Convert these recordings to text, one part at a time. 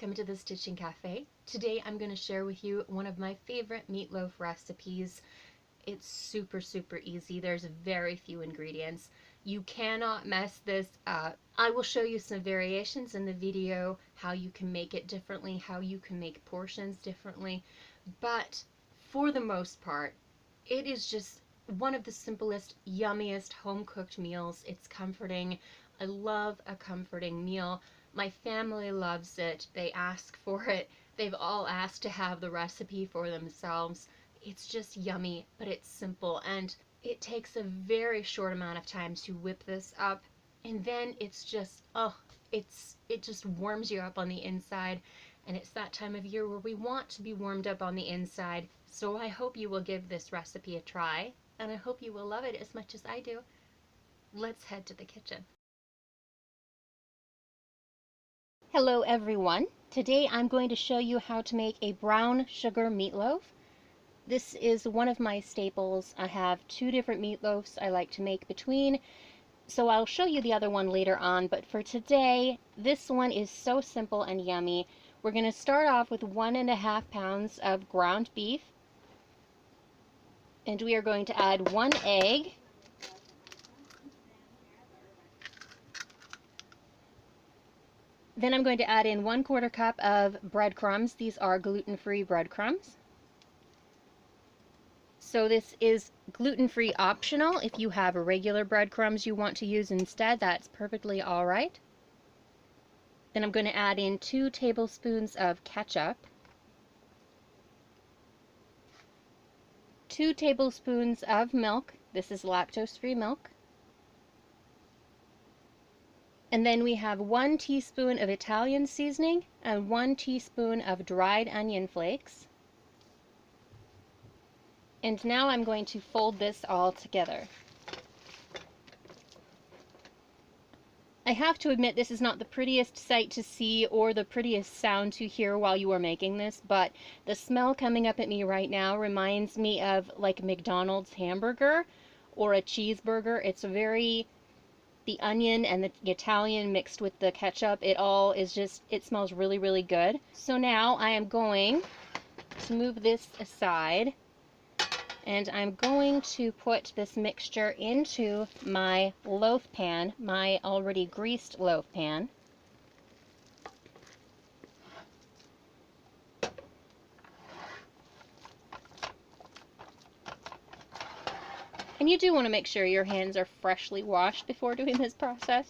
welcome to the Stitching Cafe. Today I'm going to share with you one of my favorite meatloaf recipes. It's super easy. There's very few ingredients. You cannot mess this up. I will show you some variations in the video, how you can make it differently, how you can make portions differently, but for the most part, it is just one of the simplest, yummiest home-cooked meals. It's comforting. I love a comforting meal. My family loves it. They ask for it. They've all asked to have the recipe for themselves. It's just yummy, but it's simple, and it takes a very short amount of time to whip this up, and then it's just, it just warms you up on the inside, and it's that time of year where we want to be warmed up on the inside. So I hope you will give this recipe a try, and I hope you will love it as much as I do. Let's head to the kitchen. Hello everyone. Today I'm going to show you how to make a brown sugar meatloaf. This is one of my staples. I have two different meatloafs I like to make between, so I'll show you the other one later on, but for today, this one is so simple and yummy. We're going to start off with 1.5 pounds of ground beef, and we are going to add 1 egg, then I'm going to add in 1/4 cup of breadcrumbs. These are gluten-free breadcrumbs. So this is gluten-free optional. If you have regular breadcrumbs you want to use instead, that's perfectly all right. Then I'm going to add in 2 tablespoons of ketchup, 2 tablespoons of milk. This is lactose-free milk. And then we have 1 teaspoon of Italian seasoning and 1 teaspoon of dried onion flakes. And now I'm going to fold this all together. I have to admit, this is not the prettiest sight to see or the prettiest sound to hear while you are making this, but the smell coming up at me right now reminds me of like McDonald's hamburger or a cheeseburger. It's very, the onion and the Italian mixed with the ketchup, it all is just, it smells really good. So now I am going to move this aside, and I'm going to put this mixture into my loaf pan, my already greased loaf pan. And you do want to make sure your hands are freshly washed before doing this process.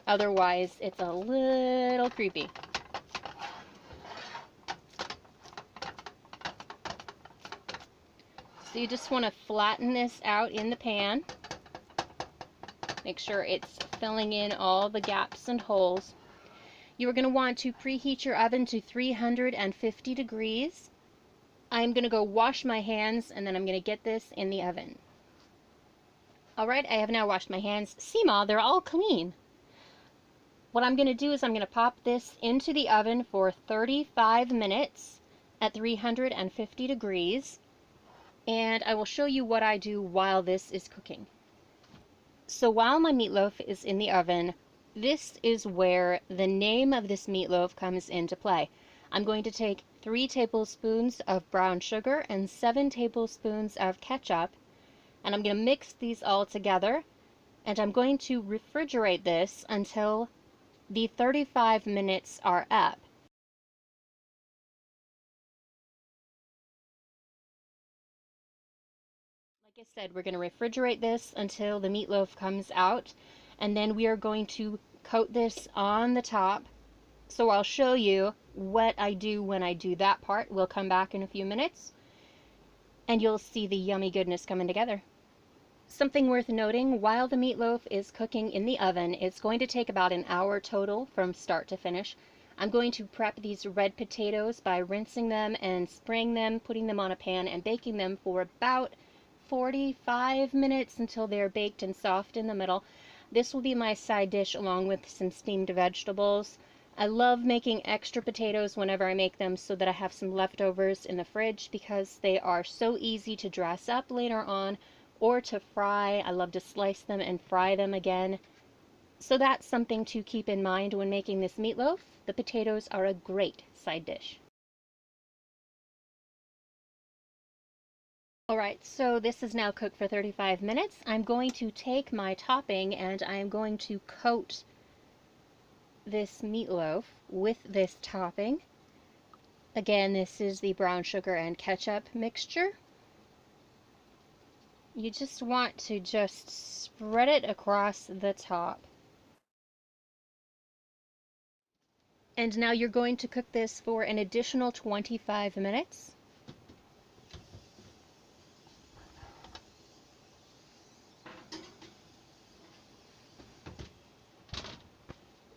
Otherwise, it's a little creepy. So you just want to flatten this out in the pan. Make sure it's filling in all the gaps and holes. You are going to want to preheat your oven to 350 degrees. I'm going to go wash my hands, and then I'm going to get this in the oven. Alright, I have now washed my hands. Smal, they're all clean. What I'm going to do is I'm going to pop this into the oven for 35 minutes at 350 degrees. And I will show you what I do while this is cooking. So while my meatloaf is in the oven, this is where the name of this meatloaf comes into play. I'm going to take 3 tablespoons of brown sugar and 7 tablespoons of ketchup, and I'm going to mix these all together, and I'm going to refrigerate this until the 35 minutes are up. Like I said, we're going to refrigerate this until the meatloaf comes out, and then we are going to coat this on the top. So I'll show you what I do when I do that part. We'll come back in a few minutes, and you'll see the yummy goodness coming together. Something worth noting, while the meatloaf is cooking in the oven, it's going to take about an hour total from start to finish. I'm going to prep these red potatoes by rinsing them and spraying them, putting them on a pan, and baking them for about 45 minutes until they're baked and soft in the middle. This will be my side dish along with some steamed vegetables. I love making extra potatoes whenever I make them so that I have some leftovers in the fridge because they are so easy to dress up later on or to fry. I love to slice them and fry them again. So that's something to keep in mind when making this meatloaf. The potatoes are a great side dish. Alright, so this is now cooked for 35 minutes. I'm going to take my topping and I am going to coat this meatloaf with this topping. Again, this is the brown sugar and ketchup mixture. You just want to just spread it across the top. And now you're going to cook this for an additional 25 minutes.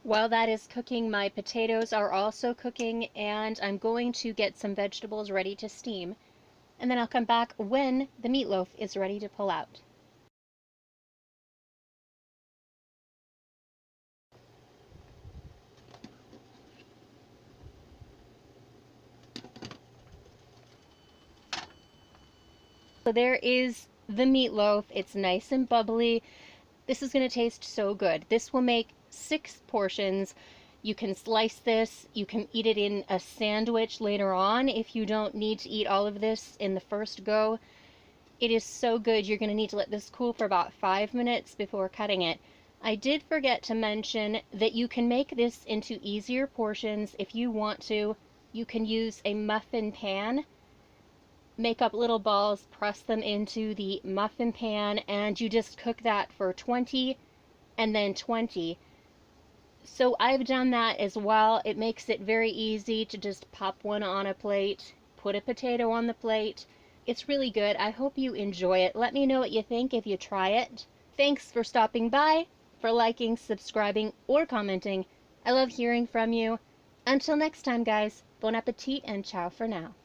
While that is cooking, my potatoes are also cooking, and I'm going to get some vegetables ready to steam. And then I'll come back when the meatloaf is ready to pull out. So there is the meatloaf. It's nice and bubbly. This is going to taste so good. This will make 6 portions. You can slice this. You can eat it in a sandwich later on if you don't need to eat all of this in the first go. It is so good. You're going to need to let this cool for about 5 minutes before cutting it. I did forget to mention that you can make this into easier portions if you want to. You can use a muffin pan. Make up little balls, press them into the muffin pan, and you just cook that for 20 and then 20. So I've done that as well. It makes it very easy to just pop one on a plate, put a potato on the plate. It's really good. I hope you enjoy it. Let me know what you think if you try it. Thanks for stopping by, for liking, subscribing, or commenting. I love hearing from you. Until next time, guys, bon appetit and ciao for now.